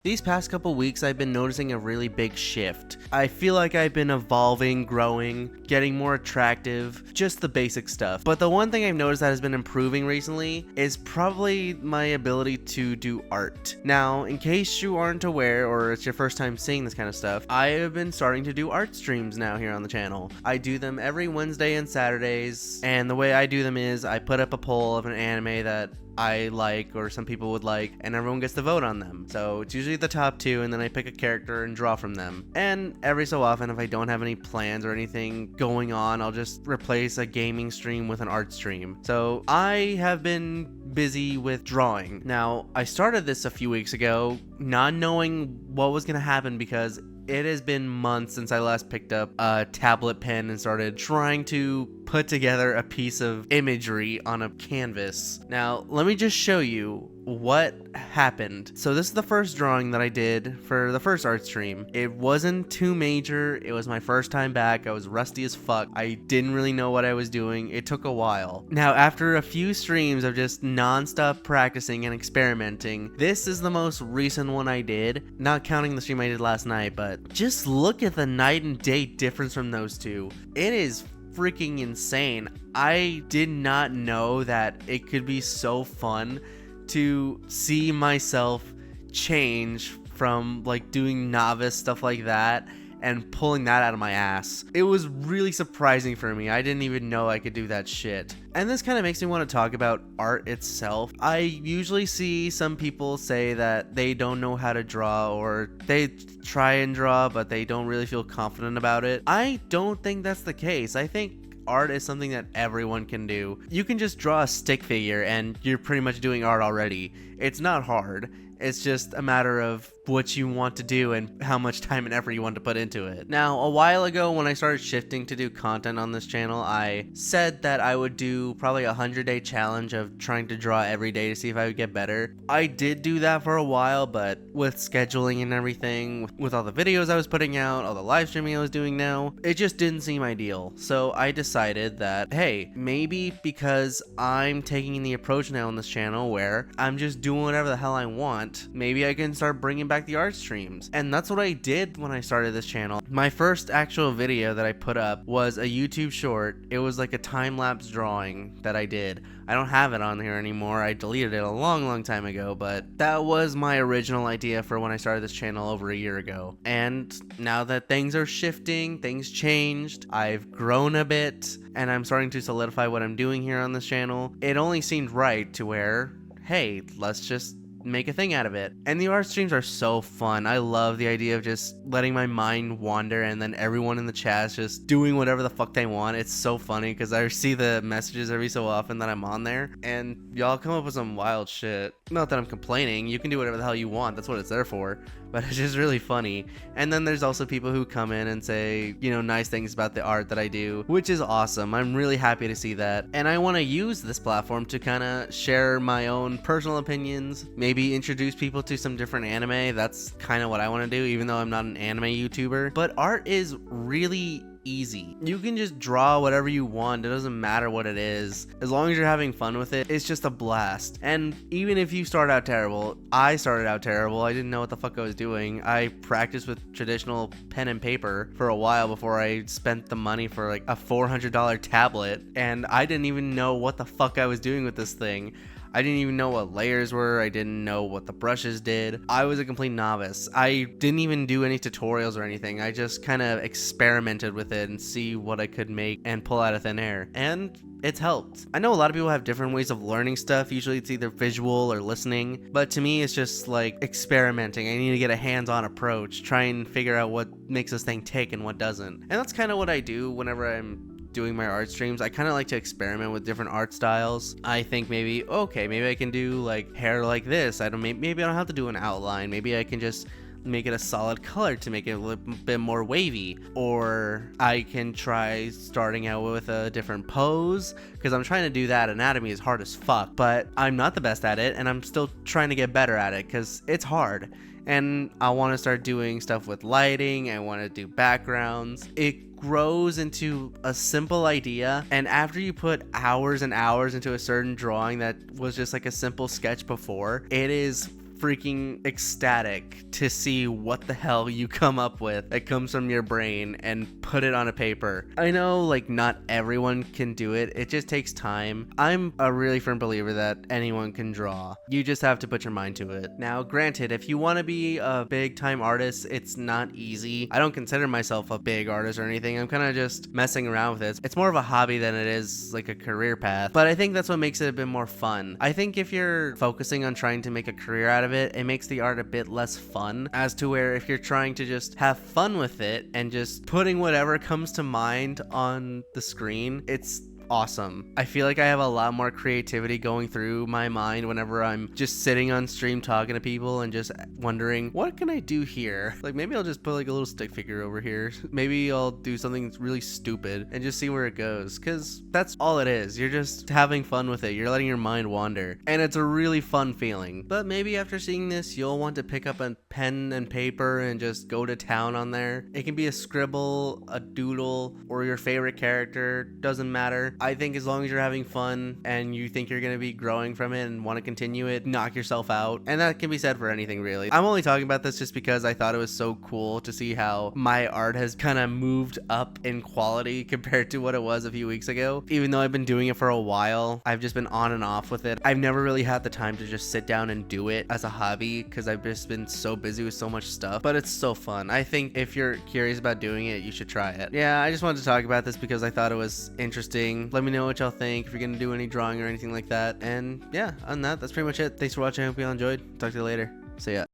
These past couple weeks, I've been noticing a really big shift. I feel like I've been evolving, growing, getting more attractive, just the basic stuff. But the one thing I've noticed that has been improving recently is probably my ability to do art. Now, in case you aren't aware or it's your first time seeing this kind of stuff, I have been starting to do art streams now here on the channel. I do them every Wednesday and Saturdays, and the way I do them is I put up a poll of an anime that I like or some people would like, and everyone gets to vote on them. So it's usually the top two, and then I pick a character and draw from them. And every so often, if I don't have any plans or anything going on, I'll just replace a gaming stream with an art stream. So I have been busy with drawing. Now, I started this a few weeks ago, not knowing what was gonna happen because it has been months since I last picked up a tablet pen and started trying to put together a piece of imagery on a canvas. Now, let me just show you what happened. So this is the first drawing that I did for the first art stream. It wasn't too major. It was my first time back. I was rusty as fuck. I didn't really know what I was doing. It took a while. Now, after a few streams of just non-stop practicing and experimenting, this is the most recent one I did, not counting the stream I did last night, but just look at the night and day difference from those two. It is freaking insane. I did not know that it could be so fun to see myself change from like doing novice stuff like that and pulling that out of my ass. It was really surprising for me. I didn't even know I could do that shit. And this kind of makes me want to talk about art itself. I usually see some people say that they don't know how to draw, or they try and draw but they don't really feel confident about it. I don't think that's the case. I think art is something that everyone can do. You can just draw a stick figure and you're pretty much doing art already. It's not hard. It's just a matter of what you want to do and how much time and effort you want to put into it. Now, a while ago when I started shifting to do content on this channel, I said that I would do probably a 100-day challenge of trying to draw every day to see if I would get better. I did do that for a while, but with scheduling and everything, with all the videos I was putting out, all the live streaming I was doing now, it just didn't seem ideal. So I decided that, hey, maybe because I'm taking the approach now on this channel where I'm just doing whatever the hell I want, maybe I can start bringing back the art streams. And that's what I did when I started this channel. My first actual video that I put up was a YouTube short. It was like a time-lapse drawing that I did. I don't have it on here anymore. I deleted it a long time ago, but that was my original idea for when I started this channel over a year ago. And now that things are shifting, things changed, I've grown a bit, and I'm starting to solidify what I'm doing here on this channel. It only seemed right to where, hey, let's just make a thing out of it. And the art streams are so fun. I love the idea of just letting my mind wander and then everyone in the chat is just doing whatever the fuck they want. It's so funny because I see the messages every so often that I'm on there and y'all come up with some wild shit. Not that I'm complaining, you can do whatever the hell you want, that's what it's there for, but it's just really funny. And then there's also people who come in and say, you know, nice things about the art that I do, which is awesome. I'm really happy to see that. And I want to use this platform to kind of share my own personal opinions, maybe introduce people to some different anime. That's kind of what I want to do, even though I'm not an anime YouTuber. But art is really easy. You can just draw whatever you want. It doesn't matter what it is. As long as you're having fun with it, it's just a blast. And even if you start out terrible, I started out terrible. I didn't know what the fuck I was doing. I practiced with traditional pen and paper for a while before I spent the money for like a $400 tablet, and I didn't even know what the fuck I was doing with this thing. I didn't even know what layers were. I didn't know what the brushes did. I was a complete novice. I didn't even do any tutorials or anything. I just kind of experimented with it and see what I could make and pull out of thin air. And it's helped. I know a lot of people have different ways of learning stuff. Usually it's either visual or listening. But to me, it's just like experimenting. I need to get a hands-on approach. Try and figure out what makes this thing tick and what doesn't. And that's kind of what I do whenever I'm doing my art streams. I kind of like to experiment with different art styles. I think maybe, okay, maybe I can do like hair like this. Maybe I don't have to do an outline. Maybe I can just make it a solid color to make it a little bit more wavy. Or I can try starting out with a different pose, because I'm trying to do that. Anatomy is hard as fuck, but I'm not the best at it, and I'm still trying to get better at it because it's hard. And I want to start doing stuff with lighting. I want to do backgrounds. It grows into a simple idea, and after you put hours and hours into a certain drawing that was just like a simple sketch before, it is freaking ecstatic to see what the hell you come up with that comes from your brain and put it on a paper. I know like not everyone can do it. It just takes time. I'm a really firm believer that anyone can draw. You just have to put your mind to it. Now, granted, if you want to be a big time artist, it's not easy. I don't consider myself a big artist or anything. I'm kind of just messing around with it. It's more of a hobby than it is like a career path, but I think that's what makes it a bit more fun. I think if you're focusing on trying to make a career out of it, it makes the art a bit less fun, as to where if you're trying to just have fun with it and just putting whatever comes to mind on the screen, it's awesome. I feel like I have a lot more creativity going through my mind whenever I'm just sitting on stream talking to people and just wondering, what can I do here? Like maybe I'll just put like a little stick figure over here. Maybe I'll do something really stupid and just see where it goes, because that's all it is. You're just having fun with it. You're letting your mind wander, and it's a really fun feeling. But maybe after seeing this, you'll want to pick up a pen and paper and just go to town on there. It can be a scribble, a doodle, or your favorite character, doesn't matter. I think as long as you're having fun and you think you're going to be growing from it and want to continue it, knock yourself out. And that can be said for anything, really. I'm only talking about this just because I thought it was so cool to see how my art has kind of moved up in quality compared to what it was a few weeks ago. Even though I've been doing it for a while, I've just been on and off with it. I've never really had the time to just sit down and do it as a hobby because I've just been so busy with so much stuff, but it's so fun. I think if you're curious about doing it, you should try it. Yeah, I just wanted to talk about this because I thought it was interesting. Let me know what y'all think, if you're gonna do any drawing or anything like that. And yeah, on that, that's pretty much it. Thanks for watching. I hope you all enjoyed. Talk to you later. See ya.